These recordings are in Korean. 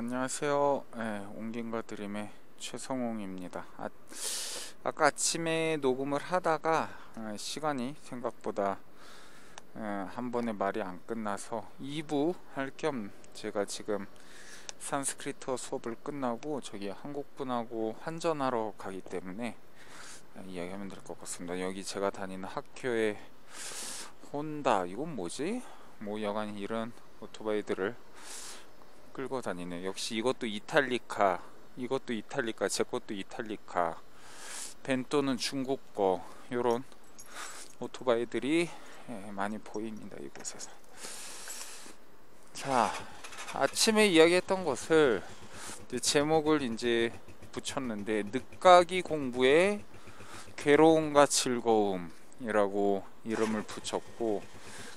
안녕하세요. 옹긴과 드림의 최성홍입니다. 아까 아침에 녹음을 하다가 시간이 생각보다 한 번에 말이 안 끝나서 2부 할 겸 제가 지금 산스크리트 수업을 끝나고 저기 한국분하고 환전하러 가기 때문에 이야기하면 될 것 같습니다. 여기 제가 다니는 학교에 혼다, 이건 뭐지? 뭐 여간 이런 오토바이들을 끌고 다니네. 역시 이것도 이탈리카, 제 것도 이탈리카, 벤또는 중국 거, 요런 오토바이들이 많이 보입니다, 이곳에서. 자, 아침에 이야기했던 것을 제목을 이제 붙였는데, 늦가기 공부의 괴로움과 즐거움이라고 이름을 붙였고,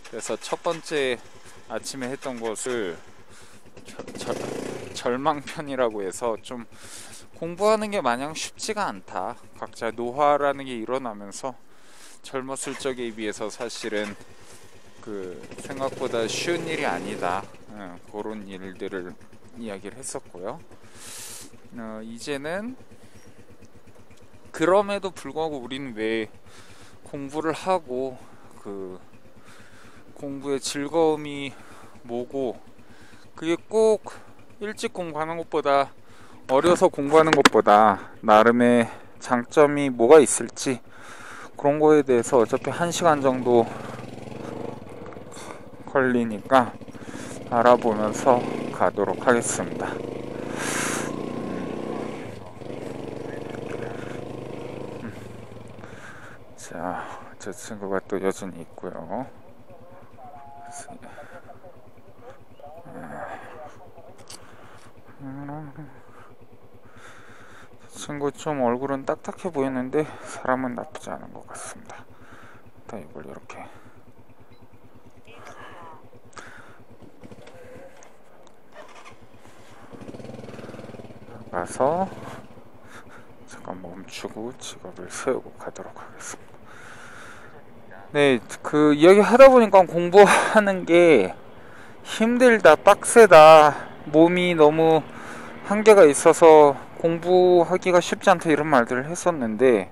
그래서 첫 번째 아침에 했던 것을 절망편이라고 해서, 좀 공부하는 게 마냥 쉽지가 않다, 각자 노화라는 게 일어나면서 젊었을 적에 비해서 사실은 생각보다 쉬운 일이 아니다, 그런 일들을 이야기를 했었고요. 이제는 그럼에도 불구하고 우리는 왜 공부를 하고, 공부의 즐거움이 뭐고, 그게 꼭 일찍 공부하는 것보다, 어려서 공부하는 것보다 나름의 장점이 뭐가 있을지, 그런 거에 대해서 어차피 1시간 정도 걸리니까 알아보면서 가도록 하겠습니다. 자, 저 친구가 또 여전히 있고요. 친구 좀 얼굴은 딱딱해 보이는데 사람은 나쁘지 않은 것 같습니다. 일단 이걸 이렇게 나가서 잠깐 멈추고 지갑을 세우고 가도록 하겠습니다. 네, 이야기 하다 보니까 공부하는 게 힘들다, 빡세다, 몸이 너무 한계가 있어서 공부하기가 쉽지 않다, 이런 말들을 했었는데,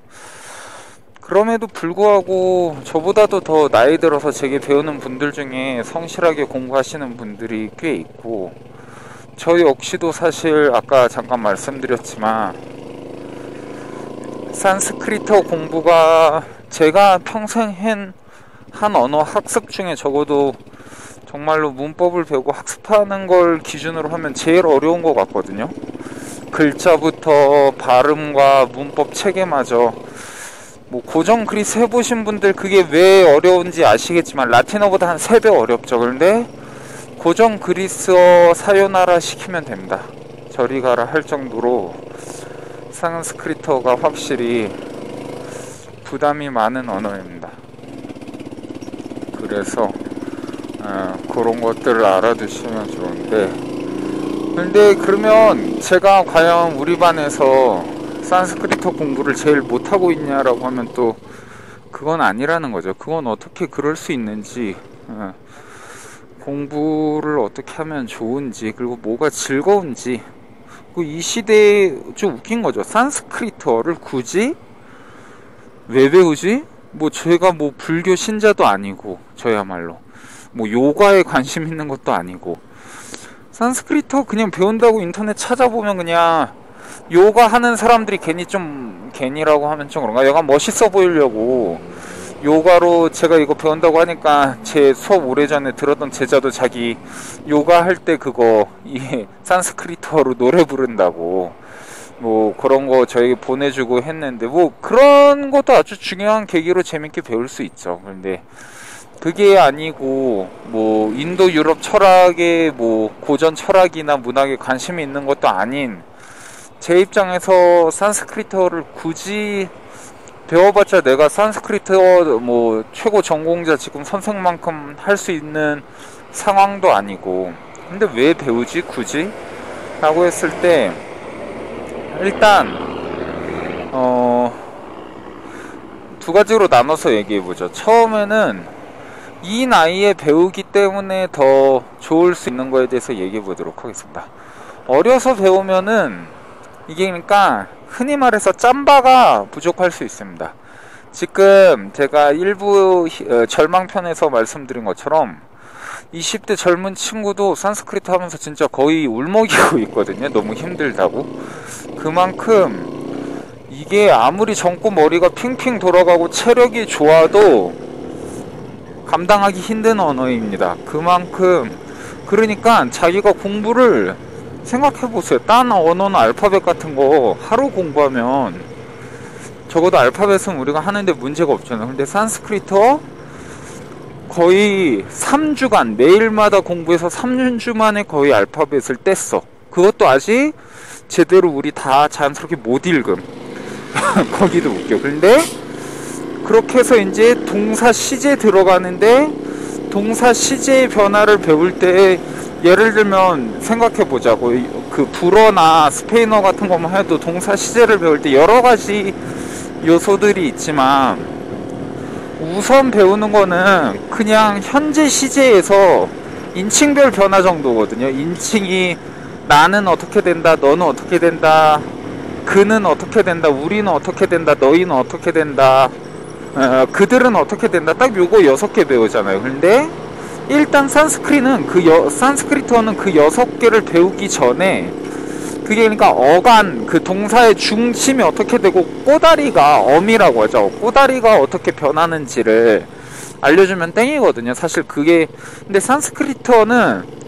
그럼에도 불구하고 저보다도 더 나이 들어서 제게 배우는 분들 중에 성실하게 공부하시는 분들이 꽤 있고, 저 역시도 사실 아까 잠깐 말씀드렸지만 산스크리트 공부가 제가 평생 한 언어 학습 중에 적어도 정말로 문법을 배우고 학습하는 걸 기준으로 하면 제일 어려운 것 같거든요. 글자부터 발음과 문법 체계마저, 뭐 고정 그리스 해보신 분들 그게 왜 어려운지 아시겠지만 라틴어보다 한 3배 어렵죠. 그런데 고정 그리스어 사요나라 시키면 됩니다. 저리 가라 할 정도로 산스크리트어가 확실히 부담이 많은 언어입니다. 그래서 그런 것들을 알아두시면 좋은데, 근데 그러면 제가 과연 우리 반에서 산스크리트 공부를 제일 못하고 있냐라고 하면 또 그건 아니라는 거죠. 그건 어떻게 그럴 수 있는지, 공부를 어떻게 하면 좋은지, 그리고 뭐가 즐거운지, 이 시대에 좀 웃긴 거죠. 산스크리트어를 굳이 왜 배우지? 뭐 제가 뭐 불교 신자도 아니고, 저야말로 뭐 요가에 관심 있는 것도 아니고, 산스크리트어 그냥 배운다고 인터넷 찾아보면 그냥 요가 하는 사람들이 괜히라고 하면 좀 그런가, 약간 멋있어 보이려고 요가로, 제가 이거 배운다고 하니까 제 수업 오래전에 들었던 제자도 자기 요가 할 때 그거 산스크리트어로 노래 부른다고 뭐 그런 거 저에게 보내주고 했는데, 뭐 그런 것도 아주 중요한 계기로 재밌게 배울 수 있죠. 그런데 그게 아니고 뭐 인도 유럽 철학에 뭐 고전 철학이나 문학에 관심이 있는 것도 아닌 제 입장에서 산스크리트어를 굳이 배워봤자 내가 산스크리트어 뭐 최고 전공자, 지금 선생만큼 할 수 있는 상황도 아니고, 근데 왜 배우지 굳이? 라고 했을 때, 일단 두 가지로 나눠서 얘기해보죠. 처음에는 이 나이에 배우기 때문에 더 좋을 수 있는 거에 대해서 얘기해 보도록 하겠습니다. 어려서 배우면은 이게 그러니까 흔히 말해서 짬바가 부족할 수 있습니다. 지금 제가 일부 절망편에서 말씀드린 것처럼 20대 젊은 친구도 산스크리트 하면서 진짜 거의 울먹이고 있거든요. 너무 힘들다고. 그만큼 이게 아무리 젊고 머리가 핑핑 돌아가고 체력이 좋아도 감당하기 힘든 언어입니다. 그만큼 그러니까 자기가 공부를 생각해보세요. 딴 언어는 알파벳 같은 거 하루 공부하면 적어도 알파벳은 우리가 하는데 문제가 없잖아요. 근데 산스크리트어 거의 3주간 매일마다 공부해서 3주 만에 거의 알파벳을 뗐어. 그것도 아직 제대로 우리 다 자연스럽게 못 읽음. 거기도 웃겨. 그런데 그렇게 해서 이제 동사 시제 들어가는데 동사 시제의 변화를 배울 때 예를 들면 생각해 보자고. 그 불어나 스페인어 같은 것만 해도 동사 시제를 배울 때 여러 가지 요소들이 있지만 우선 배우는 거는 그냥 현재 시제에서 인칭별 변화 정도거든요. 인칭이 나는 어떻게 된다, 너는 어떻게 된다, 그는 어떻게 된다, 우리는 어떻게 된다, 너희는 어떻게 된다, 그들은 어떻게 된다. 딱 요거 6개 배우잖아요. 근데 일단 산스크리트어는 그 6개를 배우기 전에 그게 그러니까 어간, 그 동사의 중심이 어떻게 되고 꼬다리가 어미라고 하죠. 꼬다리가 어떻게 변하는지를 알려주면 땡이거든요. 사실 그게 근데 산스크리트어는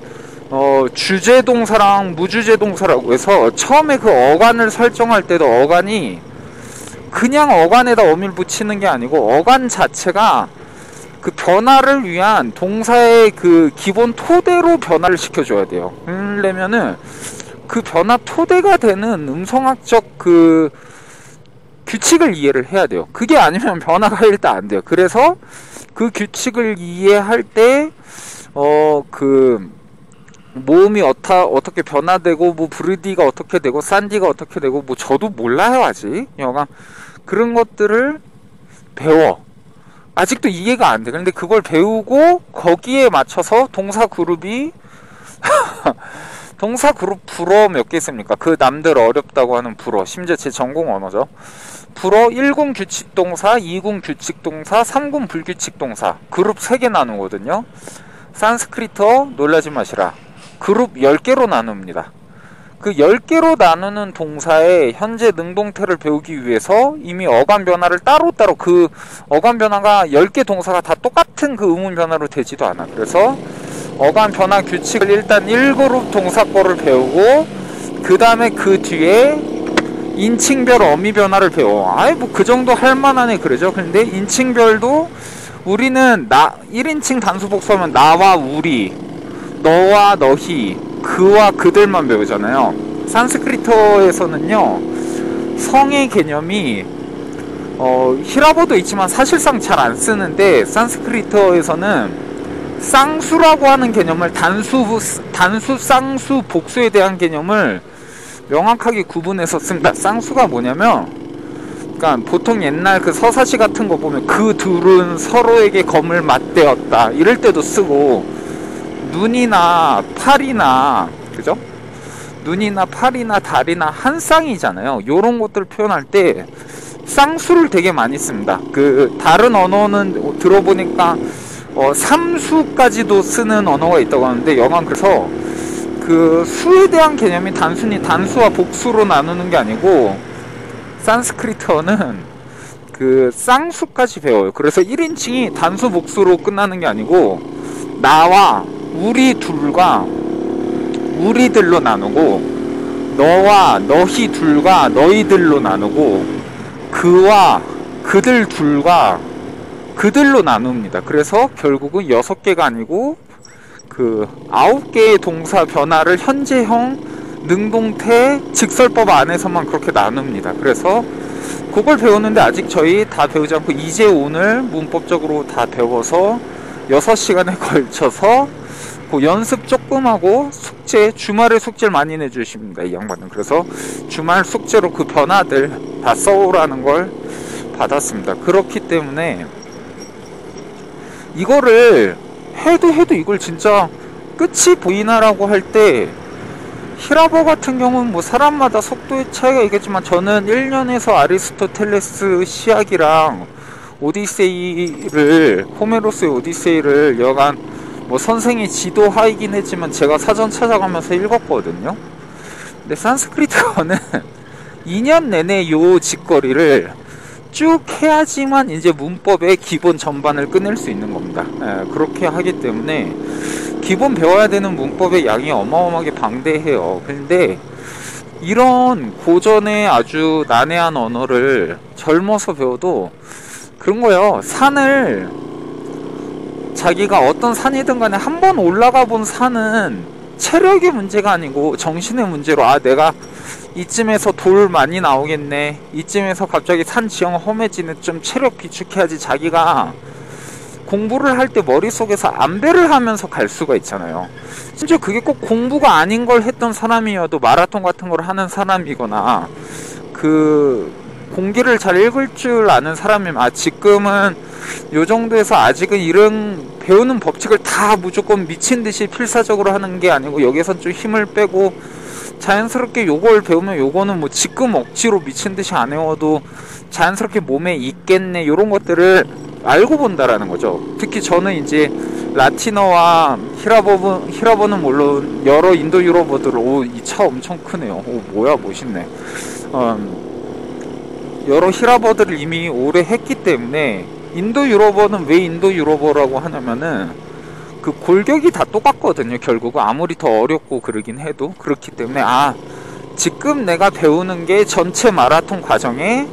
주제동사랑 무주제동사라고 해서 처음에 그 어간을 설정할 때도 어간이 그냥 어간에다 어미를 붙이는 게 아니고 어간 자체가 그 변화를 위한 동사의 그 기본 토대로 변화를 시켜줘야 돼요. 그러려면은 그 변화 토대가 되는 음성학적 그 규칙을 이해를 해야 돼요. 그게 아니면 변화가 일단 안 돼요. 그래서 그 규칙을 이해할 때 그 모음이 어떻게 변화되고 뭐 브르디가 어떻게 되고 산디가 어떻게 되고 뭐 저도 몰라요 아직. 여간 그런 것들을 배워. 아직도 이해가 안 돼. 근데 그걸 배우고 거기에 맞춰서 동사 그룹이 동사 그룹 불어 몇 개 있습니까? 그 남들 어렵다고 하는 불어. 심지어 제 전공 언어죠. 불어 1군 규칙동사, 2군 규칙동사, 3군 불규칙동사. 그룹 3개 나누거든요. 산스크리트어 놀라지 마시라. 그룹 10개로 나눕니다. 그 10개로 나누는 동사의 현재 능동태를 배우기 위해서 이미 어감 변화를 따로따로 그 어감 변화가 10개 동사가 다 똑같은 그 의문 변화로 되지도 않아. 그래서 어감 변화 규칙을 일단 1그룹 동사 거를 배우고 그 다음에 그 뒤에 인칭별 어미 변화를 배워. 아이 뭐 그 정도 할만하네 그러죠. 근데 인칭별도 우리는 1인칭 단수 복수하면 나와 우리, 너와 너희, 그와 그들만 배우잖아요. 산스크리트어에서는요 성의 개념이 히라보도 있지만 사실상 잘 안 쓰는데 산스크리트어에서는 쌍수라고 하는 개념을 단수, 쌍수, 복수에 대한 개념을 명확하게 구분해서 씁니다. 쌍수가 뭐냐면 그러니까 보통 옛날 그 서사시 같은 거 보면 그 둘은 서로에게 검을 맞대었다 이럴 때도 쓰고 눈이나 팔이나 그죠? 눈이나 팔이나 다리나 한 쌍이잖아요. 요런 것들 표현할 때 쌍수를 되게 많이 씁니다. 그 다른 언어는 들어보니까 3수까지도 쓰는 언어가 있다고 하는데 여간 그래서 그 수에 대한 개념이 단순히 단수와 복수로 나누는 게 아니고 산스크리트어는 그 쌍수까지 배워요. 그래서 1인칭이 단수 복수로 끝나는 게 아니고 나와 우리 둘과 우리들로 나누고 너와 너희 둘과 너희들로 나누고 그와 그들 둘과 그들로 나눕니다. 그래서 결국은 6개가 아니고 그 9개의 동사 변화를 현재형 능동태 직설법 안에서만 그렇게 나눕니다. 그래서 그걸 배우는데 아직 저희 다 배우지 않고 이제 오늘 문법적으로 다 배워서 6시간에 걸쳐서 그 연습 조금 하고 숙제, 주말에 숙제를 많이 내주십니다. 이 양반은. 그래서 주말 숙제로 그 변화들 다 써오라는 걸 받았습니다. 그렇기 때문에 이거를 해도 이걸 진짜 끝이 보이나라고 할 때 히라버 같은 경우는 뭐 사람마다 속도의 차이가 있겠지만 저는 1년에서 아리스토텔레스 시약이랑 오디세이를, 호메로스의 오디세이를 여간 뭐 선생이 지도하이긴 했지만 제가 사전 찾아가면서 읽었거든요. 근데 산스크리트어는 2년 내내 요 직거리를 쭉 해야지만 이제 문법의 기본 전반을 끝낼 수 있는 겁니다. 예, 그렇게 하기 때문에 기본 배워야 되는 문법의 양이 어마어마하게 방대해요. 근데 이런 고전의 아주 난해한 언어를 젊어서 배워도 그런 거예요. 산을 자기가 어떤 산이든 간에 한 번 올라가 본 산은 체력의 문제가 아니고 정신의 문제로, 아 내가 이쯤에서 돌 많이 나오겠네, 이쯤에서 갑자기 산 지형 험해지네, 좀 체력 비축해야지, 자기가 공부를 할 때 머릿속에서 안배를 하면서 갈 수가 있잖아요. 심지어 그게 꼭 공부가 아닌 걸 했던 사람이어도 마라톤 같은 걸 하는 사람이거나 그 공기를 잘 읽을 줄 아는 사람이면, 아 지금은 요 정도에서 아직은 이런 배우는 법칙을 다 무조건 미친듯이 필사적으로 하는 게 아니고 여기선 좀 힘을 빼고 자연스럽게 요걸 배우면 요거는 뭐 지금 억지로 미친듯이 안 외워도 자연스럽게 몸에 있겠네, 요런 것들을 알고 본다라는 거죠. 특히 저는 이제 라틴어와 히라버는 물론 여러 인도 유럽어들, 오 이 차 엄청 크네요. 오 뭐야 멋있네. 여러 히라버들을 이미 오래 했기 때문에, 인도 유럽어는 왜 인도 유럽어라고 하냐면은 그 골격이 다 똑같거든요. 결국은 아무리 더 어렵고 그러긴 해도. 그렇기 때문에 아 지금 내가 배우는 게 전체 마라톤 과정에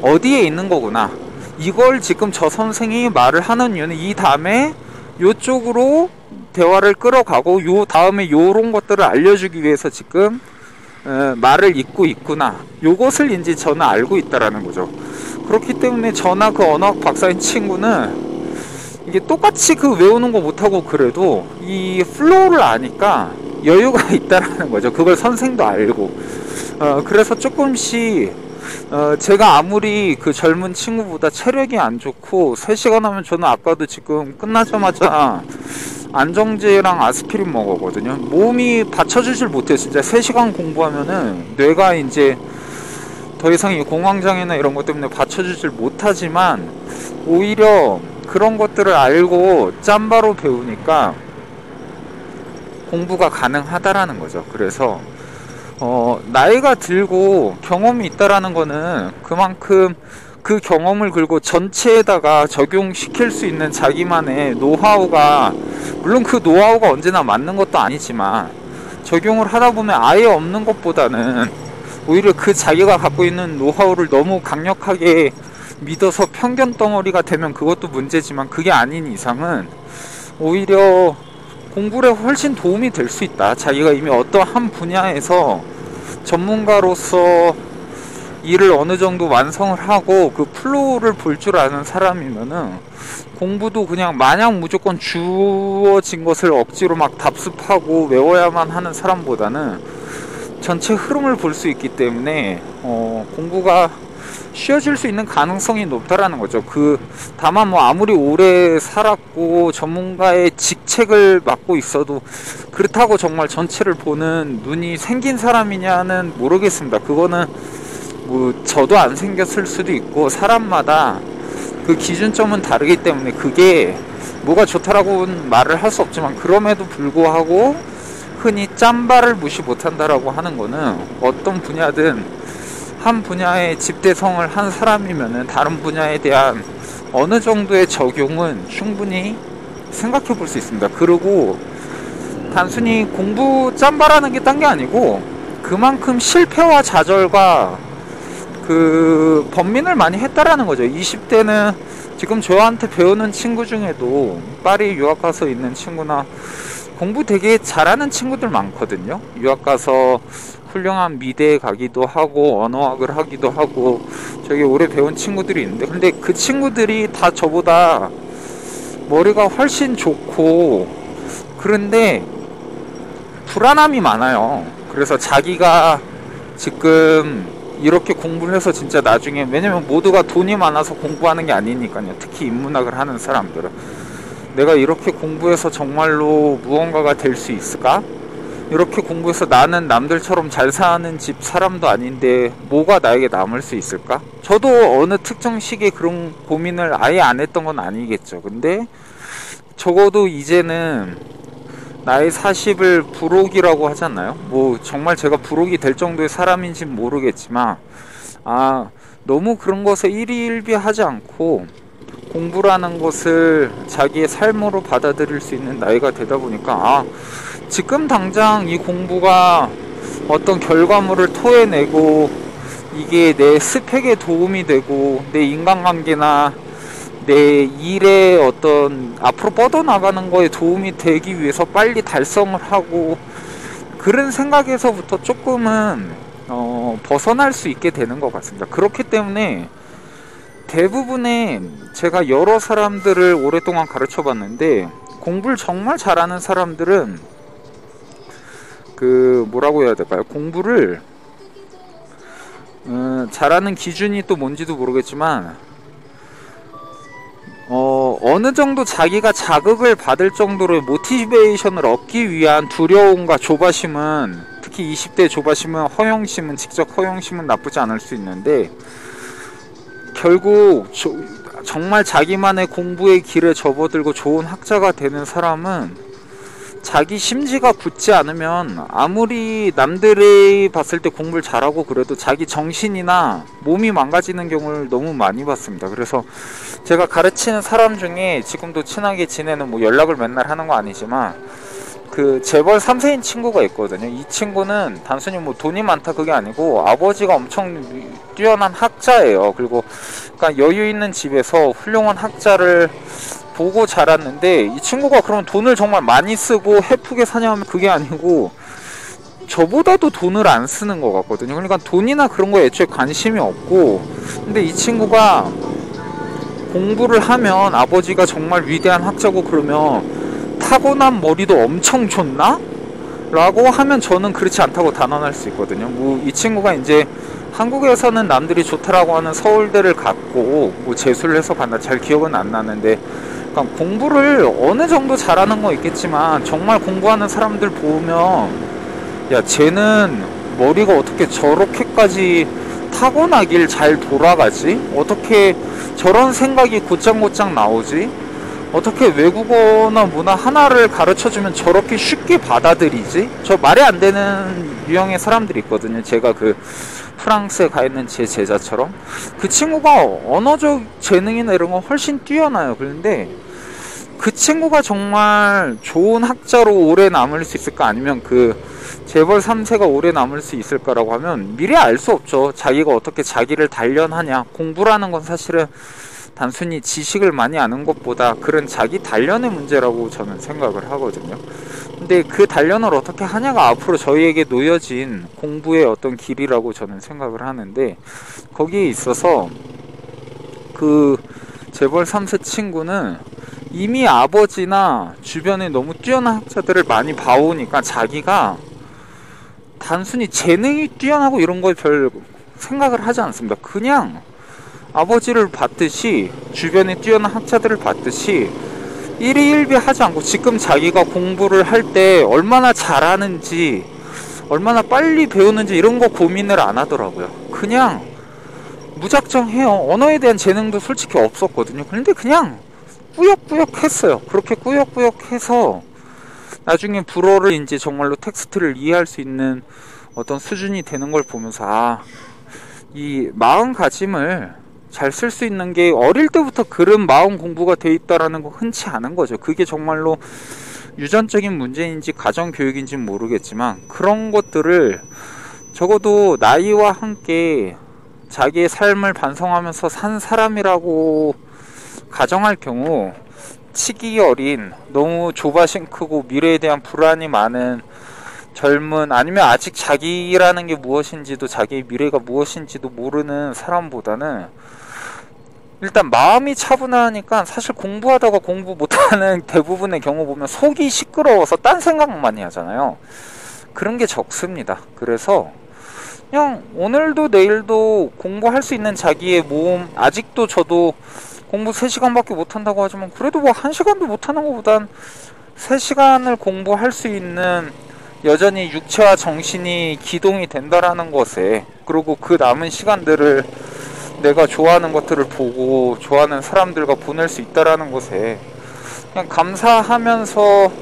어디에 있는 거구나, 이걸 지금 저 선생이 말을 하는 이유는 이 다음에 요쪽으로 대화를 끌어가고 요 다음에 요런 것들을 알려주기 위해서 지금 말을 잇고 있구나, 요것을 이제 저는 알고 있다라는 거죠. 그렇기 때문에 저나 그 언어학 박사인 친구는 이게 똑같이 그 외우는 거 못하고 그래도 이 플로우를 아니까 여유가 있다라는 거죠. 그걸 선생도 알고. 그래서 조금씩 제가 아무리 그 젊은 친구보다 체력이 안 좋고 3시간 하면, 저는 아까도 지금 끝나자마자 안정제랑 아스피린 먹었거든요. 몸이 받쳐주질 못해요. 진짜 3시간 공부하면은 뇌가 이제 더 이상 이 공황장애나 이런 것 때문에 받쳐주질 못하지만 오히려 그런 것들을 알고 짬바로 배우니까 공부가 가능하다라는 거죠. 그래서 나이가 들고 경험이 있다라는 거는 그만큼 그 경험을 걸고 전체에다가 적용시킬 수 있는 자기만의 노하우가, 물론 그 노하우가 언제나 맞는 것도 아니지만 적용을 하다 보면 아예 없는 것보다는 오히려 그 자기가 갖고 있는 노하우를 너무 강력하게 믿어서 편견 덩어리가 되면 그것도 문제지만, 그게 아닌 이상은 오히려 공부에 훨씬 도움이 될 수 있다. 자기가 이미 어떠한 분야에서 전문가로서 일을 어느 정도 완성을 하고 그 플로우를 볼 줄 아는 사람이면은 공부도 그냥 마냥 무조건 주어진 것을 억지로 막 답습하고 외워야만 하는 사람보다는 전체 흐름을 볼 수 있기 때문에 공부가 쉬워질 수 있는 가능성이 높다라는 거죠. 다만 뭐 아무리 오래 살았고 전문가의 직책을 맡고 있어도 그렇다고 정말 전체를 보는 눈이 생긴 사람이냐는 모르겠습니다. 그거는 뭐 저도 안 생겼을 수도 있고 사람마다 그 기준점은 다르기 때문에 그게 뭐가 좋다라고는 말을 할 수 없지만, 그럼에도 불구하고 흔히 짬바를 무시 못한다라고 하는 거는 어떤 분야든 한 분야의 집대성을 한 사람이면은 다른 분야에 대한 어느 정도의 적용은 충분히 생각해 볼 수 있습니다. 그리고 단순히 공부 짬바라는 게 딴 게 아니고 그만큼 실패와 좌절과 그 번민을 많이 했다라는 거죠. 20대는 지금 저한테 배우는 친구 중에도 파리 유학 가서 있는 친구나 공부 되게 잘하는 친구들 많거든요. 유학 가서 훌륭한 미대에 가기도 하고 언어학을 하기도 하고 저기 오래 배운 친구들이 있는데, 근데 그 친구들이 다 저보다 머리가 훨씬 좋고 그런데 불안함이 많아요. 그래서 자기가 지금 이렇게 공부를 해서 진짜 나중에, 왜냐면 모두가 돈이 많아서 공부하는 게 아니니까요. 특히 인문학을 하는 사람들은 내가 이렇게 공부해서 정말로 무언가가 될 수 있을까? 이렇게 공부해서 나는 남들처럼 잘 사는 집 사람도 아닌데 뭐가 나에게 남을 수 있을까? 저도 어느 특정 시기에 그런 고민을 아예 안 했던 건 아니겠죠. 근데 적어도 이제는 나의 40을 불혹이라고 하잖아요. 뭐 정말 제가 불혹이 될 정도의 사람인지는 모르겠지만 너무 그런 것에 일희일비하지 않고 공부라는 것을 자기의 삶으로 받아들일 수 있는 나이가 되다 보니까 지금 당장 이 공부가 어떤 결과물을 토해내고 이게 내 스펙에 도움이 되고 내 인간관계나 내 일에 어떤 앞으로 뻗어나가는 거에 도움이 되기 위해서 빨리 달성을 하고 그런 생각에서부터 조금은 벗어날 수 있게 되는 것 같습니다. 그렇기 때문에 대부분의 제가 여러 사람들을 오랫동안 가르쳐 봤는데 공부를 정말 잘하는 사람들은 뭐라고 해야 될까요? 공부를 잘하는 기준이 또 뭔지도 모르겠지만 어느 정도 자기가 자극을 받을 정도로의 모티베이션을 얻기 위한 두려움과 조바심은, 특히 20대 조바심은, 허영심은, 직접 허영심은 나쁘지 않을 수 있는데 결국 정말 자기만의 공부의 길에 접어들고 좋은 학자가 되는 사람은 자기 심지가 굳지 않으면 아무리 남들이 봤을 때 공부를 잘하고 그래도 자기 정신이나 몸이 망가지는 경우를 너무 많이 봤습니다. 그래서 제가 가르치는 사람 중에 지금도 친하게 지내는, 뭐 연락을 맨날 하는 거 아니지만 재벌 3세인 친구가 있거든요. 이 친구는 단순히 뭐 돈이 많다 그게 아니고 아버지가 엄청 뛰어난 학자예요. 그리고 그러니까 여유 있는 집에서 훌륭한 학자를 보고 자랐는데 이 친구가 그러면 돈을 정말 많이 쓰고 헤프게 사냐면 그게 아니고 저보다도 돈을 안 쓰는 것 같거든요. 그러니까 돈이나 그런 거에 애초에 관심이 없고, 근데 이 친구가 공부를 하면 아버지가 정말 위대한 학자고 그러면 타고난 머리도 엄청 좋나? 라고 하면 저는 그렇지 않다고 단언할 수 있거든요. 뭐 이 친구가 이제 한국에서는 남들이 좋다라고 하는 서울대를 갔고 뭐 재수를 해서 갔나 잘 기억은 안 나는데, 그러니까 공부를 어느 정도 잘하는 거 있겠지만 정말 공부하는 사람들 보면 야 쟤는 머리가 어떻게 저렇게까지 타고나길 잘 돌아가지? 어떻게 저런 생각이 곧장곧장 나오지? 어떻게 외국어나 문화 하나를 가르쳐주면 저렇게 쉽게 받아들이지? 저 말이 안 되는 유형의 사람들이 있거든요. 제가 프랑스에 가 있는 제 제자처럼 그 친구가 언어적 재능이나 이런 거 훨씬 뛰어나요. 그런데 그 친구가 정말 좋은 학자로 오래 남을 수 있을까, 아니면 재벌 3세가 오래 남을 수 있을까라고 하면 미리 알 수 없죠. 자기가 어떻게 자기를 단련하냐. 공부라는 건 사실은 단순히 지식을 많이 아는 것보다 그런 자기 단련의 문제라고 저는 생각을 하거든요. 근데 그 단련을 어떻게 하냐가 앞으로 저희에게 놓여진 공부의 어떤 길이라고 저는 생각을 하는데, 거기에 있어서 재벌 3세 친구는 이미 아버지나 주변에 너무 뛰어난 학자들을 많이 봐오니까 자기가 단순히 재능이 뛰어나고 이런 걸 별 생각을 하지 않습니다. 그냥 아버지를 봤듯이 주변에 뛰어난 학자들을 봤듯이 일희일비하지 않고 지금 자기가 공부를 할 때 얼마나 잘하는지, 얼마나 빨리 배우는지 이런 거 고민을 안 하더라고요. 그냥 무작정 해요. 언어에 대한 재능도 솔직히 없었거든요. 그런데 그냥 꾸역꾸역 했어요. 그렇게 꾸역꾸역 해서 나중에 불어를 이제 정말로 텍스트를 이해할 수 있는 어떤 수준이 되는 걸 보면서 이 마음가짐을 잘 쓸 수 있는 게 어릴 때부터 그런 마음 공부가 돼 있다라는 거 흔치 않은 거죠. 그게 정말로 유전적인 문제인지 가정교육인지는 모르겠지만 그런 것들을 적어도 나이와 함께 자기의 삶을 반성하면서 산 사람이라고 가정할 경우 치기 어린, 너무 조바심 크고 미래에 대한 불안이 많은 젊은, 아니면 아직 자기라는 게 무엇인지도 자기의 미래가 무엇인지도 모르는 사람보다는 일단 마음이 차분하니까 사실 공부하다가 공부 못하는 대부분의 경우 보면 속이 시끄러워서 딴 생각만 많이 하잖아요. 그런 게 적습니다. 그래서 그냥 오늘도 내일도 공부할 수 있는 자기의 몸, 아직도 저도 공부 3시간밖에 못한다고 하지만 그래도 뭐 1시간도 못하는 것보단 3시간을 공부할 수 있는 여전히 육체와 정신이 기동이 된다라는 것에, 그리고 그 남은 시간들을 내가 좋아하는 것들을 보고 좋아하는 사람들과 보낼 수 있다라는 것에 그냥 감사하면서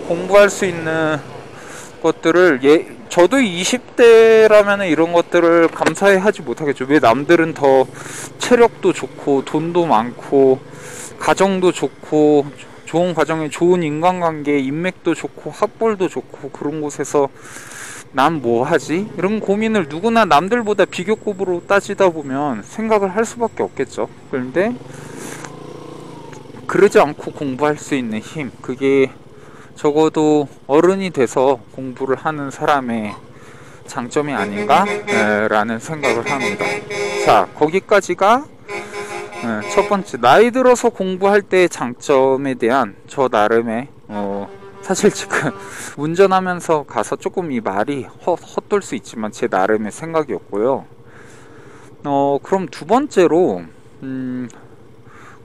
공부할 수 있는 것들을, 저도 20대라면 이런 것들을 감사해 하지 못하겠죠. 왜 남들은 더 체력도 좋고 돈도 많고 가정도 좋고 좋은 가정에 좋은 인간관계, 인맥도 좋고 학벌도 좋고 그런 곳에서 난 뭐 하지? 이런 고민을 누구나 남들보다 비교급으로 따지다 보면 생각을 할 수밖에 없겠죠. 그런데 그러지 않고 공부할 수 있는 힘, 그게 적어도 어른이 돼서 공부를 하는 사람의 장점이 아닌가? 라는 생각을 합니다. 자, 거기까지가 첫 번째, 나이 들어서 공부할 때의 장점에 대한 저 나름의 사실 지금 운전하면서 가서 조금 이 말이 헛돌 수 있지만 제 나름의 생각이었고요. 그럼 두 번째로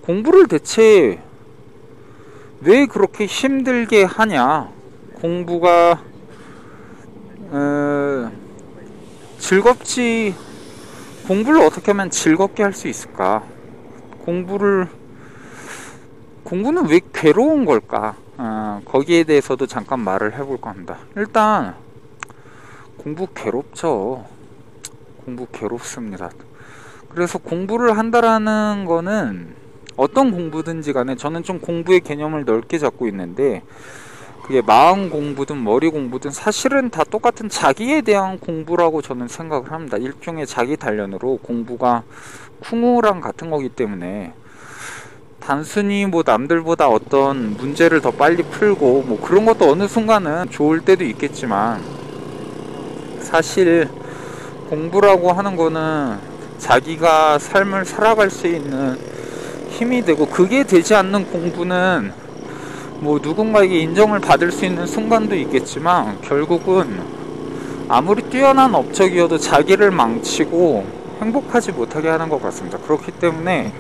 공부를 대체 왜 그렇게 힘들게 하냐? 공부가 공부를 어떻게 하면 즐겁게 할 수 있을까? 공부는 왜 괴로운 걸까? 거기에 대해서도 잠깐 말을 해볼까 합니다. 일단 공부 괴롭죠. 공부 괴롭습니다. 그래서 공부를 한다라는 거는 어떤 공부든지 간에 저는 좀 공부의 개념을 넓게 잡고 있는데, 그게 마음 공부든 머리 공부든 사실은 다 똑같은 자기에 대한 공부라고 저는 생각을 합니다. 일종의 자기 단련으로 공부가 쿵우랑 같은 거기 때문에 단순히 뭐 남들보다 어떤 문제를 더 빨리 풀고 뭐 그런 것도 어느 순간은 좋을 때도 있겠지만, 사실 공부라고 하는 거는 자기가 삶을 살아갈 수 있는 힘이 되고, 그게 되지 않는 공부는 뭐 누군가에게 인정을 받을 수 있는 순간도 있겠지만 결국은 아무리 뛰어난 업적이어도 자기를 망치고 행복하지 못하게 하는 것 같습니다. 그렇기 때문에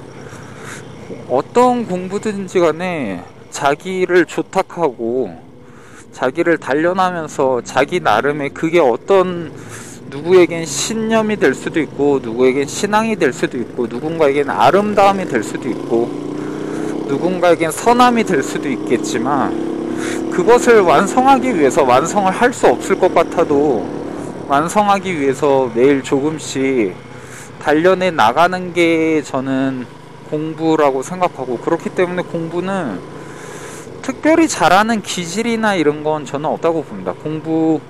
어떤 공부든지 간에 자기를 조탁하고 자기를 단련하면서 자기 나름의, 그게 어떤 누구에겐 신념이 될 수도 있고 누구에겐 신앙이 될 수도 있고 누군가에겐 아름다움이 될 수도 있고 누군가에겐 선함이 될 수도 있겠지만, 그것을 완성하기 위해서, 완성을 할 수 없을 것 같아도 완성하기 위해서 매일 조금씩 단련해 나가는 게 저는 공부라고 생각하고, 그렇기 때문에 공부는 특별히 잘하는 기질이나 이런 건 저는 없다고 봅니다. 공부,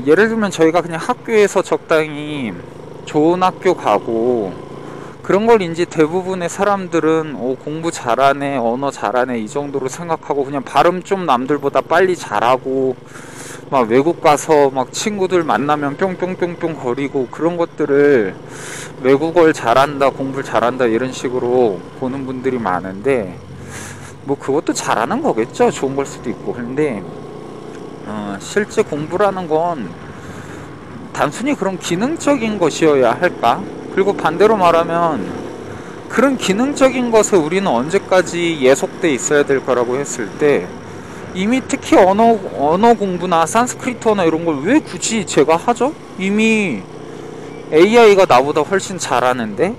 예를 들면 저희가 그냥 학교에서 적당히 좋은 학교 가고 그런 걸 이제 대부분의 사람들은 공부 잘하네, 언어 잘하네 이 정도로 생각하고, 그냥 발음 좀 남들보다 빨리 잘하고 막 외국 가서 막 친구들 만나면 뿅뿅뿅뿅 거리고 그런 것들을 외국어를 잘한다, 공부를 잘한다 이런 식으로 보는 분들이 많은데, 뭐 그것도 잘하는 거겠죠. 좋은 걸 수도 있고. 그런데 실제 공부라는 건 단순히 그런 기능적인 것이어야 할까? 그리고 반대로 말하면 그런 기능적인 것에 우리는 언제까지 예속돼 있어야 될 거라고 했을 때, 이미 특히 언어 공부나 산스크리트어나 이런 걸 왜 굳이 제가 하죠? 이미 AI가 나보다 훨씬 잘하는데?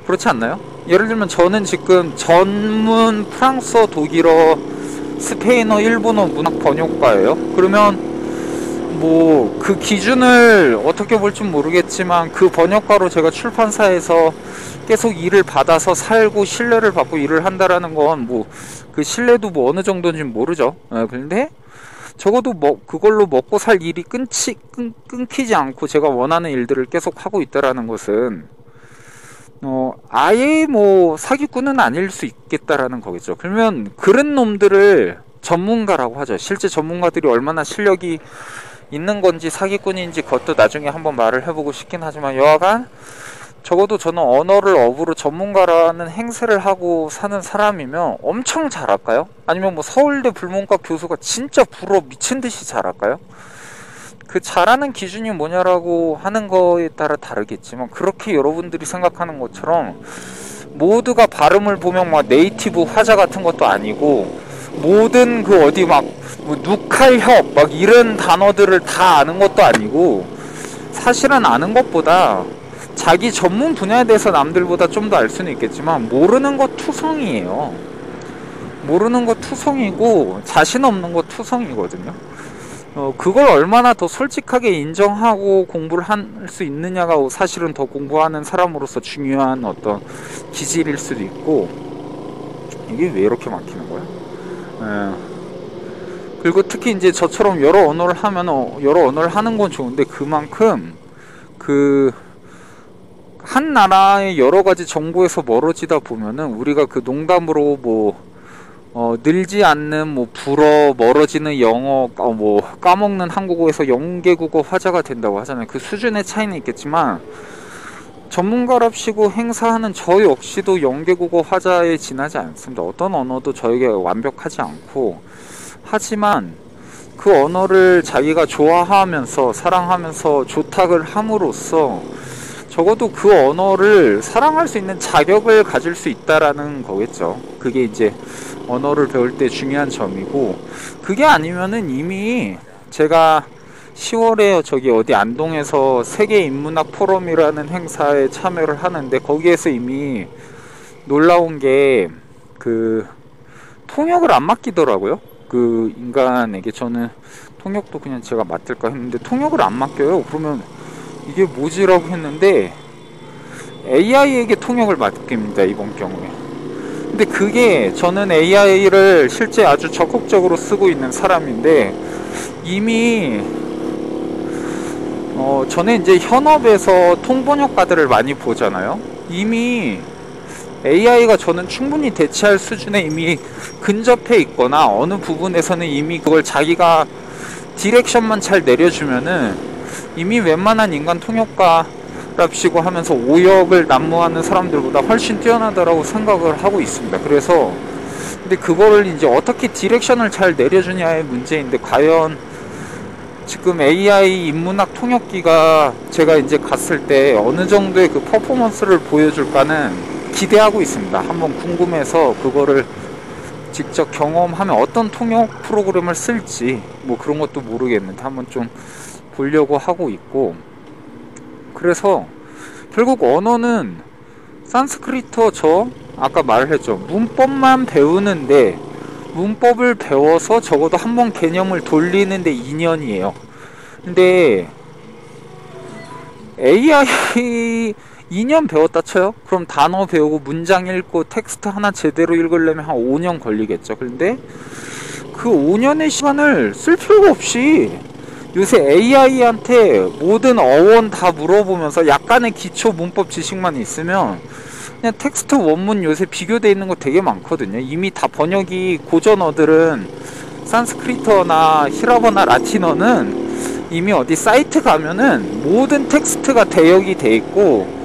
그렇지 않나요? 예를 들면 저는 지금 전문 프랑스어, 독일어, 스페인어, 일본어 문학 번역가예요. 그러면 뭐 그 기준을 어떻게 볼지 모르겠지만 그 번역가로 제가 출판사에서 계속 일을 받아서 살고 신뢰를 받고 일을 한다라는 건 뭐 그 신뢰도 뭐 어느 정도인지는 모르죠. 그런데 적어도 뭐 그걸로 먹고 살 일이 끊기지 않고 제가 원하는 일들을 계속 하고 있다라는 것은 아예 뭐 사기꾼은 아닐 수 있겠다라는 거겠죠. 그러면 그런 놈들을 전문가라고 하죠. 실제 전문가들이 얼마나 실력이 있는 건지 사기꾼인지 그것도 나중에 한번 말을 해보고 싶긴 하지만, 여하간 적어도 저는 언어를 업으로 전문가라는 행세를 하고 사는 사람이면 엄청 잘할까요? 아니면 뭐 서울대 불문과 교수가 진짜 불어 미친듯이 잘할까요? 그 잘하는 기준이 뭐냐라고 하는 거에 따라 다르겠지만, 그렇게 여러분들이 생각하는 것처럼 모두가 발음을 보면 막 네이티브 화자 같은 것도 아니고 모든 그 어디 막 뭐 누칼협 막 이런 단어들을 다 아는 것도 아니고, 사실은 아는 것보다 자기 전문 분야에 대해서 남들보다 좀 더 알 수는 있겠지만 모르는 거 투성이에요. 모르는 거 투성이고 자신 없는 거 투성이거든요. 그걸 얼마나 더 솔직하게 인정하고 공부를 할 수 있느냐가 사실은 더 공부하는 사람으로서 중요한 어떤 기질일 수도 있고. 이게 왜 이렇게 막히는 거야? 그리고 특히 이제 저처럼 여러 언어를 하면 여러 언어를 하는 건 좋은데, 그만큼 그 한 나라의 여러 가지 정보에서 멀어지다 보면은 우리가 그 농담으로 뭐 늘지 않는 뭐 불어 멀어지는 영어 뭐 까먹는 한국어에서 영계국어 화자가 된다고 하잖아요. 그 수준의 차이는 있겠지만 전문가랍시고 행사하는 저 역시도 영계국어 화자에 지나지 않습니다. 어떤 언어도 저에게 완벽하지 않고, 하지만 그 언어를 자기가 좋아하면서 사랑하면서 조탁을 함으로써 적어도 그 언어를 사랑할 수 있는 자격을 가질 수 있다라는 거겠죠. 그게 이제 언어를 배울 때 중요한 점이고, 그게 아니면은 이미 제가 10월에 저기 어디 안동에서 세계인문학 포럼이라는 행사에 참여를 하는데, 거기에서 이미 놀라운 게 그 통역을 안 맡기더라고요. 그 인간에게. 저는 통역도 그냥 제가 맡을까 했는데 통역을 안 맡겨요. 그러면 이게 뭐지라고 했는데 AI에게 통역을 맡깁니다, 이번 경우에. 근데 그게, 저는 AI를 실제 아주 적극적으로 쓰고 있는 사람인데, 이미 저는 이제 현업에서 통번역가들을 많이 보잖아요. 이미 AI가 저는 충분히 대체할 수준에 이미 근접해 있거나, 어느 부분에서는 이미 그걸 자기가 디렉션만 잘 내려주면은 이미 웬만한 인간 통역가랍시고 하면서 오역을 난무하는 사람들보다 훨씬 뛰어나다라고 생각을 하고 있습니다. 그래서 근데 그거를 이제 어떻게 디렉션을 잘 내려주냐의 문제인데, 과연 지금 AI 인문학 통역기가 제가 이제 갔을 때 어느 정도의 그 퍼포먼스를 보여줄까는 기대하고 있습니다. 한번 궁금해서 그거를 직접 경험하면 어떤 통역 프로그램을 쓸지 뭐 그런 것도 모르겠는데 한번 좀 보려고 하고 있고. 그래서 결국 언어는 산스크리트어, 저 아까 말을 했죠. 문법만 배우는데, 문법을 배워서 적어도 한번 개념을 돌리는데 2년이에요. 근데 AI 2년 배웠다 쳐요? 그럼 단어 배우고 문장 읽고 텍스트 하나 제대로 읽으려면 한 5년 걸리겠죠. 그런데 그 5년의 시간을 쓸 필요가 없이 요새 AI한테 모든 어원 다 물어보면서 약간의 기초 문법 지식만 있으면 그냥 텍스트 원문 요새 비교되어 있는 거 되게 많거든요. 이미 다 번역이, 고전어들은 산스크리트어나 히라버나 라틴어는 이미 어디 사이트 가면은 모든 텍스트가 대역이 돼 있고,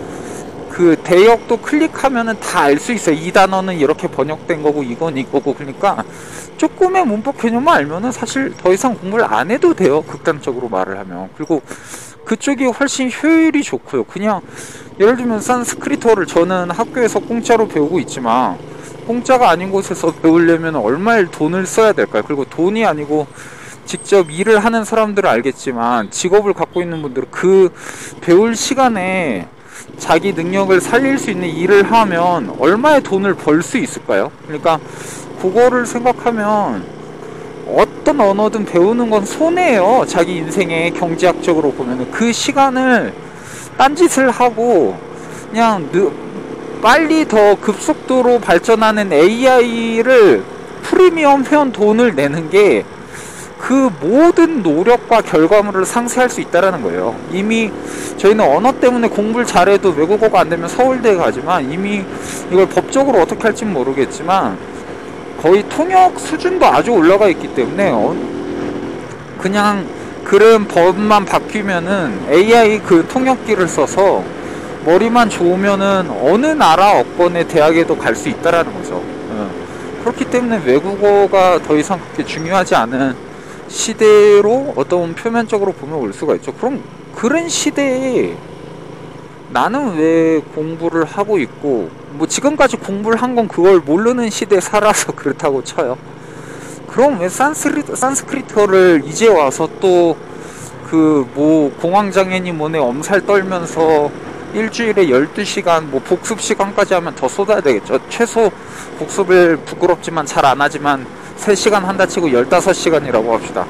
그 대역도 클릭하면은 다 알 수 있어요. 이 단어는 이렇게 번역된 거고 이건 이거고. 그러니까 조금의 문법 개념만 알면은 사실 더 이상 공부를 안 해도 돼요, 극단적으로 말을 하면. 그리고 그쪽이 훨씬 효율이 좋고요. 그냥 예를 들면 산스크리트어를 저는 학교에서 공짜로 배우고 있지만, 공짜가 아닌 곳에서 배우려면 얼마의 돈을 써야 될까요? 그리고 돈이 아니고 직접 일을 하는 사람들은 알겠지만, 직업을 갖고 있는 분들은 그 배울 시간에 자기 능력을 살릴 수 있는 일을 하면 얼마의 돈을 벌 수 있을까요? 그러니까 그거를 생각하면 어떤 언어든 배우는 건 손해예요. 자기 인생에 경제학적으로 보면은 그 시간을 딴짓을 하고 그냥 빨리 더 급속도로 발전하는 AI를 프리미엄 회원 돈을 내는 게 그 모든 노력과 결과물을 상쇄할 수 있다라는 거예요. 이미 저희는 언어 때문에 공부를 잘해도 외국어가 안 되면 서울대에 가지만, 이미 이걸 법적으로 어떻게 할지는 모르겠지만 거의 통역 수준도 아주 올라가 있기 때문에 그냥 그런 법만 바뀌면은 AI 그 통역기를 써서 머리만 좋으면은 어느 나라 어권의 대학에도 갈 수 있다라는 거죠. 그렇기 때문에 외국어가 더 이상 그렇게 중요하지 않은 시대로 어떤 표면적으로 보면 올 수가 있죠. 그럼 그런 시대에 나는 왜 공부를 하고 있고, 뭐 지금까지 공부를 한 건 그걸 모르는 시대에 살아서 그렇다고 쳐요. 그럼 왜 산스크리트어를 이제 와서 또 그 뭐 공황장애니 뭐네 엄살 떨면서 일주일에 12시간 뭐 복습 시간까지 하면 더 쏟아야 되겠죠. 최소 복습을 부끄럽지만 잘 안 하지만 3시간 한다 치고 15시간이라고 합시다.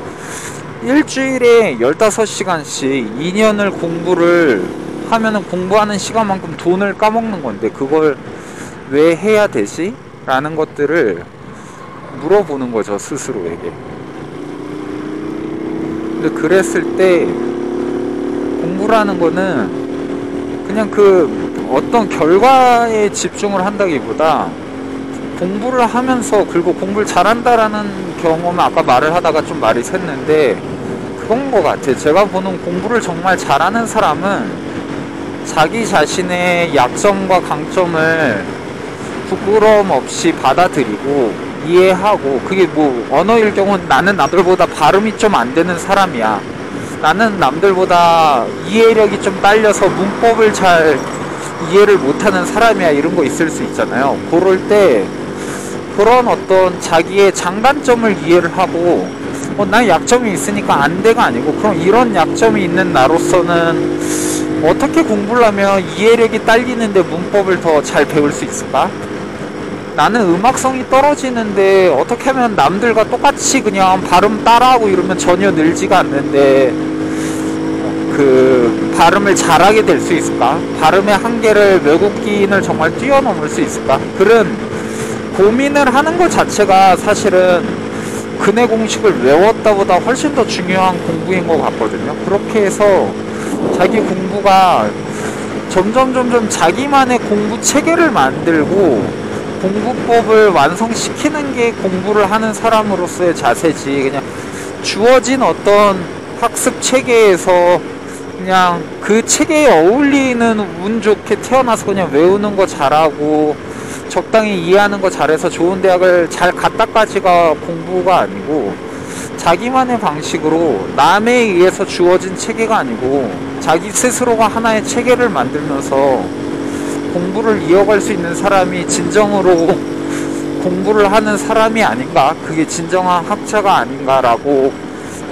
일주일에 15시간씩 2년을 공부를 하면은 공부하는 시간만큼 돈을 까먹는 건데 그걸 왜 해야 되지? 라는 것들을 물어보는 거죠, 스스로에게. 근데 그랬을 때 공부라는 거는 그냥 그 어떤 결과에 집중을 한다기보다 공부를 하면서, 그리고 공부를 잘한다라는 경험은 아까 말을 하다가 좀 말이 샜는데 그건 것 같아요. 제가 보는 공부를 정말 잘하는 사람은 자기 자신의 약점과 강점을 부끄러움 없이 받아들이고 이해하고, 그게 뭐 언어일 경우는 나는 남들보다 발음이 좀 안 되는 사람이야, 나는 남들보다 이해력이 좀 딸려서 문법을 잘 이해를 못하는 사람이야, 이런 거 있을 수 있잖아요. 그럴 때 그런 어떤 자기의 장단점을 이해를 하고 난 약점이 있으니까 안 돼가 아니고, 그럼 이런 약점이 있는 나로서는 어떻게 공부를 하면 이해력이 딸리는데 문법을 더 잘 배울 수 있을까? 나는 음악성이 떨어지는데 어떻게 하면 남들과 똑같이 그냥 발음 따라하고 이러면 전혀 늘지가 않는데 그 발음을 잘하게 될 수 있을까? 발음의 한계를, 외국인을 정말 뛰어넘을 수 있을까? 그런 고민을 하는 것 자체가 사실은 근해 공식을 외웠다보다 훨씬 더 중요한 공부인 것 같거든요. 그렇게 해서 자기 공부가 점점 자기만의 공부 체계를 만들고 공부법을 완성시키는 게 공부를 하는 사람으로서의 자세지, 그냥 주어진 어떤 학습 체계에서 그냥 그 체계에 어울리는 운 좋게 태어나서 그냥 외우는 거 잘하고 적당히 이해하는 거 잘해서 좋은 대학을 잘 갔다까지가 공부가 아니고, 자기만의 방식으로 남에 의해서 주어진 체계가 아니고 자기 스스로가 하나의 체계를 만들면서 공부를 이어갈 수 있는 사람이 진정으로 공부를 하는 사람이 아닌가, 그게 진정한 학자가 아닌가라고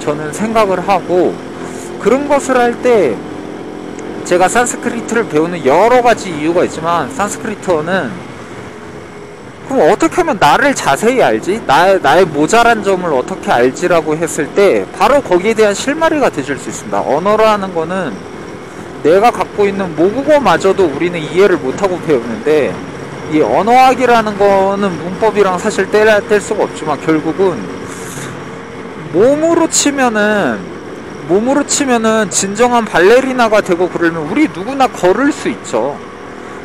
저는 생각을 하고, 그런 것을 할 때 제가 산스크리트를 배우는 여러 가지 이유가 있지만, 산스크리트어는 그럼 어떻게 하면 나를 자세히 알지? 나의 모자란 점을 어떻게 알지라고 했을 때 바로 거기에 대한 실마리가 되줄 수 있습니다. 언어라는 거는 내가 갖고 있는 모국어마저도 우리는 이해를 못하고 배우는데, 이 언어학이라는 거는 문법이랑 사실 뗄 수가 없지만 결국은 몸으로 치면은 진정한 발레리나가 되고 그러면 우리 누구나 걸을 수 있죠.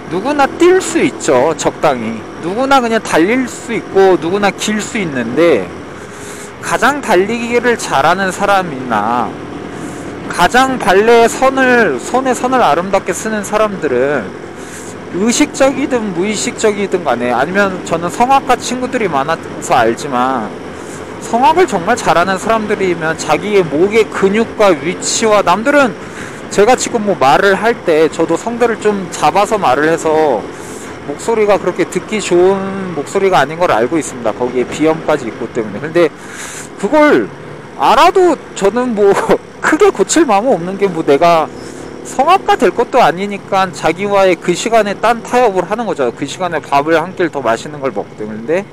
누구나 뛸 수 있죠. 적당히 누구나 그냥 달릴 수 있고 누구나 길 수 있는데, 가장 달리기를 잘하는 사람이나 가장 발레의 손의 선을 아름답게 쓰는 사람들은 의식적이든 무의식적이든 간에, 아니면 저는 성악가 친구들이 많아서 알지만 성악을 정말 잘하는 사람들이면 자기의 목의 근육과 위치와, 남들은 제가 지금 뭐 말을 할 때 저도 성대를 좀 잡아서 말을 해서 목소리가 그렇게 듣기 좋은 목소리가 아닌 걸 알고 있습니다. 거기에 비염까지 있고 때문에. 근데 그걸 알아도 저는 뭐 크게 고칠 마음은 없는 게, 뭐 내가 성악가 될 것도 아니니까 자기와의 그 시간에 딴 타협을 하는 거죠. 그 시간에 밥을 한 끼를 더 맛있는 걸 먹기 때문에. 근데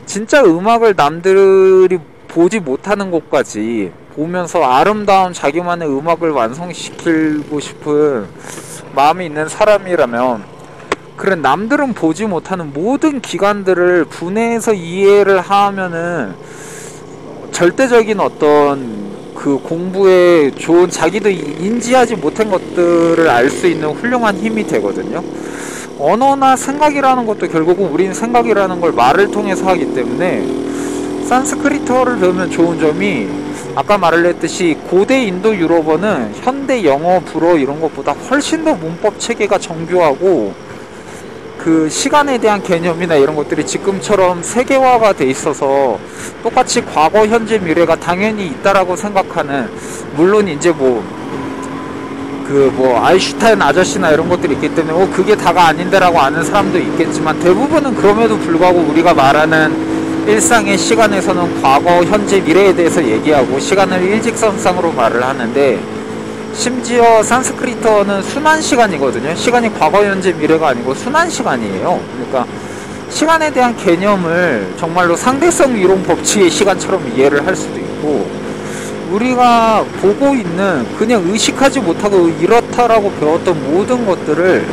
진짜 음악을 남들이 보지 못하는 곳까지 보면서 아름다운 자기만의 음악을 완성시키고 싶은 마음이 있는 사람이라면, 그래 남들은 보지 못하는 모든 기관들을 분해해서 이해를 하면은 절대적인 어떤 그 공부에 좋은, 자기도 인지하지 못한 것들을 알 수 있는 훌륭한 힘이 되거든요. 언어나 생각이라는 것도 결국은 우리는 생각이라는 걸 말을 통해서 하기 때문에, 산스크리트어를 배우면 좋은 점이 아까 말을 했듯이 고대 인도 유럽어는 현대 영어, 불어 이런 것보다 훨씬 더 문법 체계가 정교하고 그 시간에 대한 개념이나 이런 것들이 지금처럼 세계화가 돼 있어서 똑같이 과거, 현재, 미래가 당연히 있다라고 생각하는, 물론 이제 아인슈타인 아저씨나 이런 것들이 있기 때문에 그게 다가 아닌데라고 아는 사람도 있겠지만, 대부분은 그럼에도 불구하고 우리가 말하는 일상의 시간에서는 과거, 현재, 미래에 대해서 얘기하고 시간을 일직선상으로 말을 하는데, 심지어 산스크리트어는 순환 시간이거든요. 시간이 과거, 현재, 미래가 아니고 순환 시간이에요. 그러니까 시간에 대한 개념을 정말로 상대성 이론 법칙의 시간처럼 이해를 할 수도 있고, 우리가 보고 있는 그냥 의식하지 못하고 이렇다라고 배웠던 모든 것들을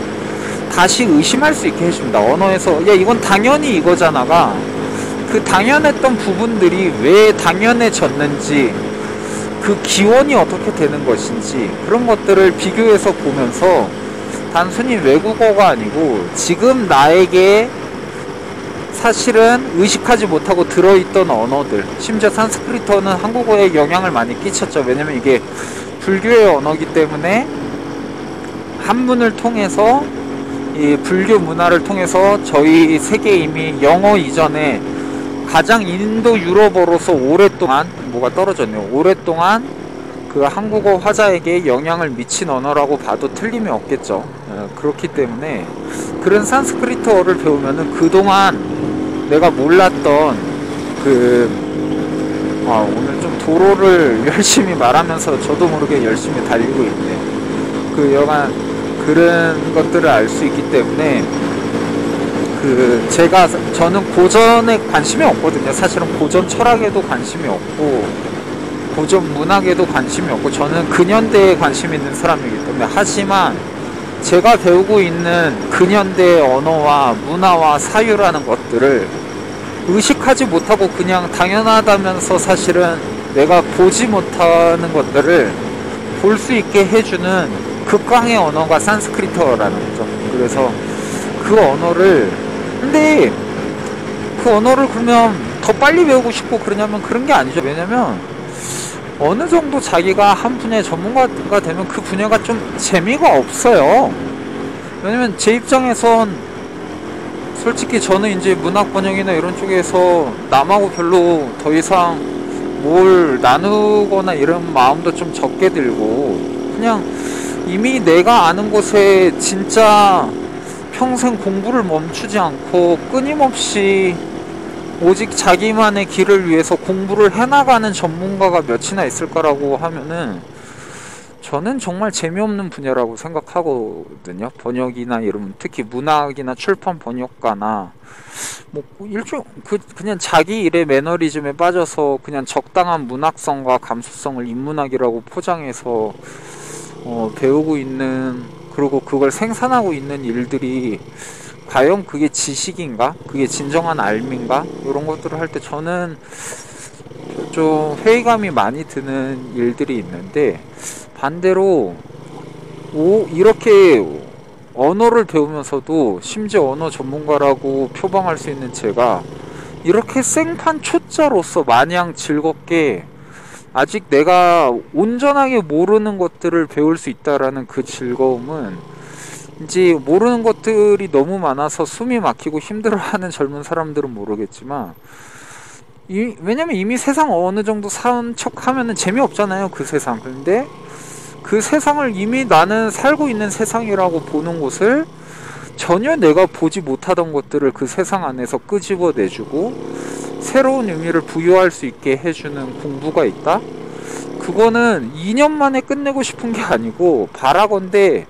다시 의심할 수 있게 해줍니다. 언어에서 야 이건 당연히 이거잖아가 그 당연했던 부분들이 왜 당연해졌는지, 그 기원이 어떻게 되는 것인지, 그런 것들을 비교해서 보면서 단순히 외국어가 아니고 지금 나에게 사실은 의식하지 못하고 들어있던 언어들, 심지어 산스크리트어는 한국어에 영향을 많이 끼쳤죠. 왜냐면 이게 불교의 언어이기 때문에 한문을 통해서, 이 불교 문화를 통해서 저희 세계에 이미 영어 이전에 가장 인도 유럽어로서 오랫동안, 뭐가 떨어졌네요, 오랫동안 그 한국어 화자에게 영향을 미친 언어라고 봐도 틀림이 없겠죠. 그렇기 때문에 그런 산스크리트어를 배우면은 그동안 내가 몰랐던 오늘 좀 도로를 열심히 말하면서 저도 모르게 열심히 달리고 있네요. 여간 그런 것들을 알 수 있기 때문에 저는 고전에 관심이 없거든요. 사실은 고전 철학에도 관심이 없고 고전 문학에도 관심이 없고 저는 근현대에 관심 있는 사람이기 때문에, 하지만 제가 배우고 있는 근현대의 언어와 문화와 사유라는 것들을 의식하지 못하고 그냥 당연하다면서 사실은 내가 보지 못하는 것들을 볼 수 있게 해주는 극강의 언어가 산스크리트어라는 거죠. 그래서 근데 그 언어를 그러면 더 빨리 배우고 싶고 그러냐면 그런 게 아니죠. 왜냐면 어느 정도 자기가 한 분야의 전문가가 되면 그 분야가 좀 재미가 없어요. 왜냐면 제 입장에선 솔직히 저는 이제 문학 번역이나 이런 쪽에서 남하고 별로 더 이상 뭘 나누거나 이런 마음도 좀 적게 들고, 그냥 이미 내가 아는 곳에 진짜 평생 공부를 멈추지 않고 끊임없이 오직 자기만의 길을 위해서 공부를 해나가는 전문가가 몇이나 있을 거라고 하면은 저는 정말 재미없는 분야라고 생각하거든요. 번역이나 이런, 특히 문학이나 출판 번역가나 그냥 자기 일의 매너리즘에 빠져서 그냥 적당한 문학성과 감수성을 인문학이라고 포장해서 배우고 있는, 그리고 그걸 생산하고 있는 일들이 과연 그게 지식인가? 그게 진정한 알민가? 이런 것들을 할 때 저는 좀 회의감이 많이 드는 일들이 있는데, 반대로 이렇게 언어를 배우면서도 심지어 언어 전문가라고 표방할 수 있는 제가 이렇게 생판 초짜로서 마냥 즐겁게 아직 내가 온전하게 모르는 것들을 배울 수 있다라는 그 즐거움은, 이제 모르는 것들이 너무 많아서 숨이 막히고 힘들어하는 젊은 사람들은 모르겠지만, 왜냐면 이미 세상 어느 정도 사는 척 하면은 재미없잖아요, 그 세상. 그런데 그 세상을 이미 나는 살고 있는 세상이라고 보는 곳을 전혀 내가 보지 못하던 것들을 그 세상 안에서 끄집어내주고 새로운 의미를 부여할 수 있게 해주는 공부가 있다? 그거는 2년 만에 끝내고 싶은 게 아니고, 바라건대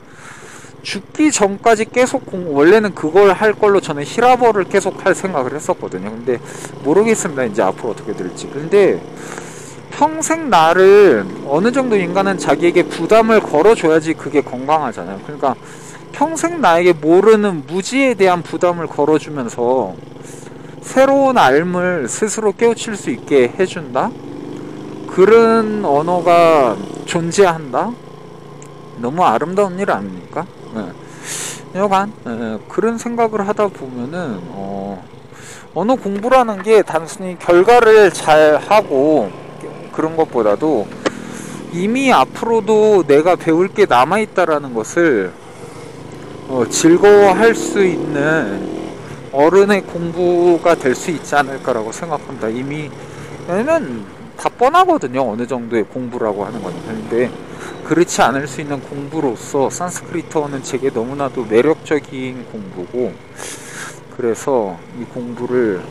죽기 전까지 계속 원래는 그걸 할 걸로 저는 히라버를 계속 할 생각을 했었거든요. 근데 모르겠습니다, 이제 앞으로 어떻게 될지. 근데 평생 나를 어느 정도 인간은 자기에게 부담을 걸어줘야지 그게 건강하잖아요. 그러니까 평생 나에게 모르는 무지에 대한 부담을 걸어주면서 새로운 알을 스스로 깨우칠 수 있게 해준다? 그런 언어가 존재한다? 너무 아름다운 일 아닙니까? 여간 그런 생각을 하다 보면은 언어 공부라는 게 단순히 결과를 잘 하고 그런 것보다도 이미 앞으로도 내가 배울 게 남아있다라는 것을 즐거워할 수 있는 어른의 공부가 될 수 있지 않을까라고 생각합니다. 이미, 왜냐면 다 뻔하거든요, 어느 정도의 공부라고 하는 건. 그런데 그렇지 않을 수 있는 공부로서 산스크리트어는 제게 너무나도 매력적인 공부고, 그래서 이 공부를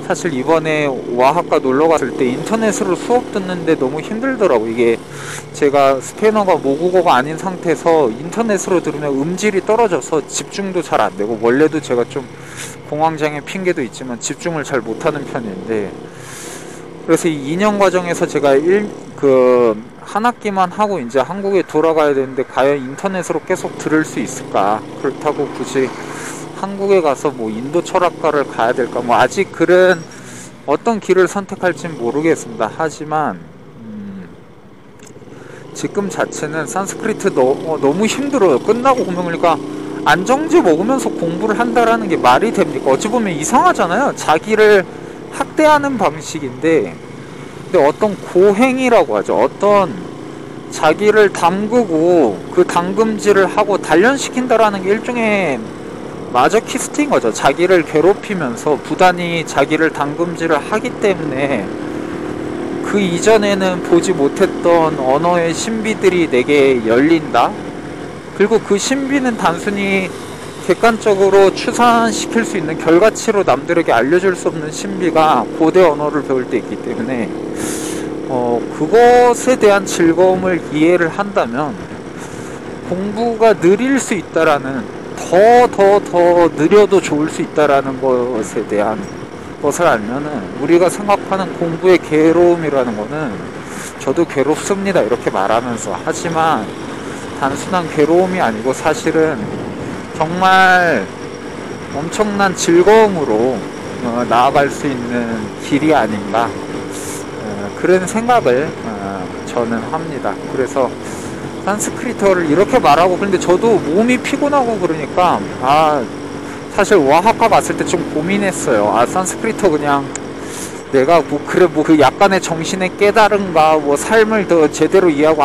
사실 이번에 와하카 놀러 갔을 때 인터넷으로 수업 듣는데 너무 힘들더라고. 이게 제가 스페인어가 모국어가 아닌 상태에서 인터넷으로 들으면 음질이 떨어져서 집중도 잘 안 되고, 원래도 제가 좀 공황장애 핑계도 있지만 집중을 잘 못하는 편인데, 그래서 이 2년 과정에서 제가 한 학기만 하고 이제 한국에 돌아가야 되는데 과연 인터넷으로 계속 들을 수 있을까? 그렇다고 굳이 한국에 가서 뭐 인도 철학과를 가야 될까? 뭐 아직 그런 어떤 길을 선택할진 모르겠습니다. 하지만 지금 자체는 산스크리트 너무 힘들어요. 끝나고 보면, 그러니까 안정제 먹으면서 공부를 한다라는 게 말이 됩니까? 어찌 보면 이상하잖아요. 자기를 학대하는 방식인데, 근데 어떤 고행이라고 하죠. 어떤 자기를 담그고 그 담금질을 하고 단련시킨다라는 게 일종의 마저키스트인 거죠. 자기를 괴롭히면서 부단히 자기를 담금질을 하기 때문에 그 이전에는 보지 못했던 언어의 신비들이 내게 열린다. 그리고 그 신비는 단순히 객관적으로 추산시킬 수 있는 결과치로 남들에게 알려줄 수 없는 신비가 고대 언어를 배울 때 있기 때문에 그것에 대한 즐거움을 이해를 한다면 공부가 느릴 수 있다라는, 더 느려도 좋을 수 있다라는 것에 대한 것을 알면은, 우리가 생각하는 공부의 괴로움이라는 거는, 저도 괴롭습니다 이렇게 말하면서, 하지만 단순한 괴로움이 아니고 사실은 정말 엄청난 즐거움으로 나아갈 수 있는 길이 아닌가, 그런 생각을 저는 합니다. 그래서 산스크리트어를 이렇게 말하고, 그런데 저도 몸이 피곤하고 그러니까 사실 와하카 갔을 때 좀 고민했어요. 산스크리트어 그냥 내가 그 약간의 정신의 깨달음과 뭐 삶을 더 제대로 이해하고,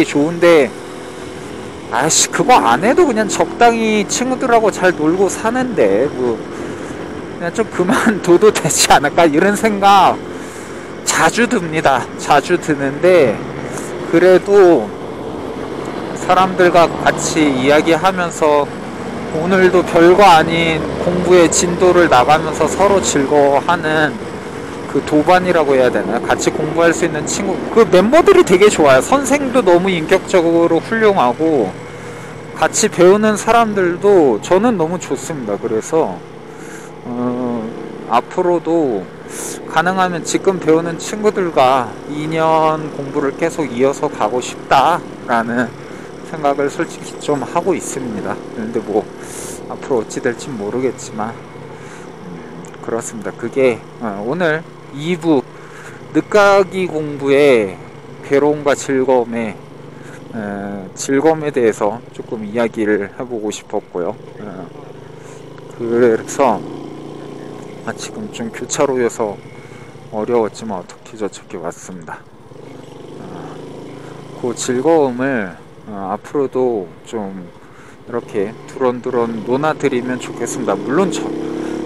좋은데 그거 안 해도 그냥 적당히 친구들하고 잘 놀고 사는데 뭐 그냥 좀 그만둬도 되지 않을까, 이런 생각 자주 듭니다. 자주 드는데, 그래도 사람들과 같이 이야기하면서 오늘도 별거 아닌 공부의 진도를 나가면서 서로 즐거워하는 그 도반이라고 해야 되나, 같이 공부할 수 있는 친구, 그 멤버들이 되게 좋아요. 선생도 너무 인격적으로 훌륭하고 같이 배우는 사람들도 저는 너무 좋습니다. 그래서 앞으로도 가능하면 지금 배우는 친구들과 2년 공부를 계속 이어서 가고 싶다라는 생각을 솔직히 좀 하고 있습니다. 그런데 뭐 앞으로 어찌 될지 모르겠지만 그렇습니다. 그게 오늘 2부 늦가기 공부의 괴로움과 즐거움에 대해서 조금 이야기를 해보고 싶었고요. 그래서 지금 좀 교차로여서 어려웠지만 어떻게 저렇게 왔습니다. 그 즐거움을 앞으로도 좀 이렇게 두런두런 논아드리면 좋겠습니다. 물론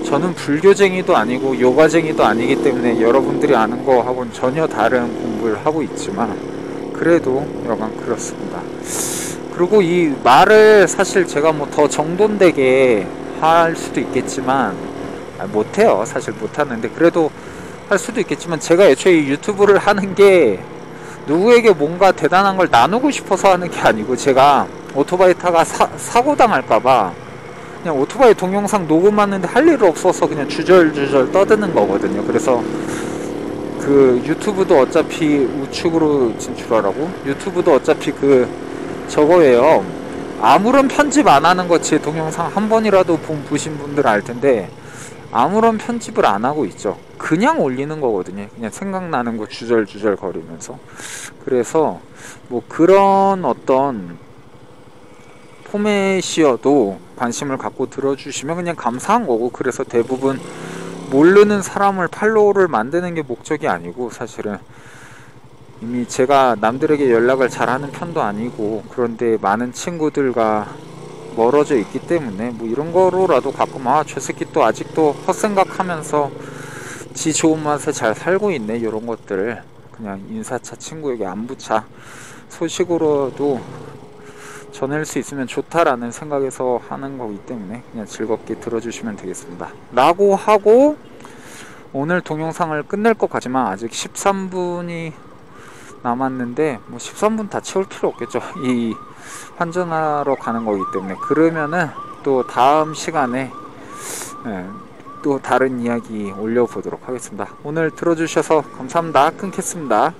저는 불교쟁이도 아니고 요가쟁이도 아니기 때문에 여러분들이 아는 거하고는 전혀 다른 공부를 하고 있지만, 그래도 여간 그렇습니다. 그리고 이 말을 사실 제가 뭐 더 정돈되게 할 수도 있겠지만 못해요. 사실 못하는데, 그래도 할 수도 있겠지만, 제가 애초에 유튜브를 하는 게 누구에게 뭔가 대단한 걸 나누고 싶어서 하는 게 아니고, 제가 오토바이 타가 사고 당할까봐 그냥 오토바이 동영상 녹음하는데 할 일 없어서 그냥 주절주절 떠드는 거거든요. 그래서 그 유튜브도 어차피 우측으로 진출하라고, 유튜브도 어차피 저거예요. 아무런 편집 안 하는 거, 제 동영상 한 번이라도 보신 분들 알 텐데 아무런 편집을 안 하고 있죠. 그냥 올리는 거거든요. 그냥 생각나는 거 주절주절 거리면서. 그래서 뭐 그런 어떤 포맷이어도 관심을 갖고 들어주시면 그냥 감사한 거고, 그래서 대부분 모르는 사람을 팔로우를 만드는 게 목적이 아니고, 사실은 이미 제가 남들에게 연락을 잘하는 편도 아니고, 그런데 많은 친구들과 멀어져 있기 때문에 뭐 이런 거로라도 가끔 저 새끼 또 아직도 헛생각하면서 지 좋은 맛에 잘 살고 있네, 이런 것들을 그냥 인사차, 친구에게 안부차 소식으로도 전할 수 있으면 좋다라는 생각에서 하는 거기 때문에 그냥 즐겁게 들어주시면 되겠습니다 라고 하고, 오늘 동영상을 끝낼 것 같지만 아직 13분이 남았는데 뭐 13분 다 채울 필요 없겠죠. 이 환전하러 가는 거기 때문에. 그러면은 또 다음 시간에 또 다른 이야기 올려보도록 하겠습니다. 오늘 들어주셔서 감사합니다. 끊겠습니다.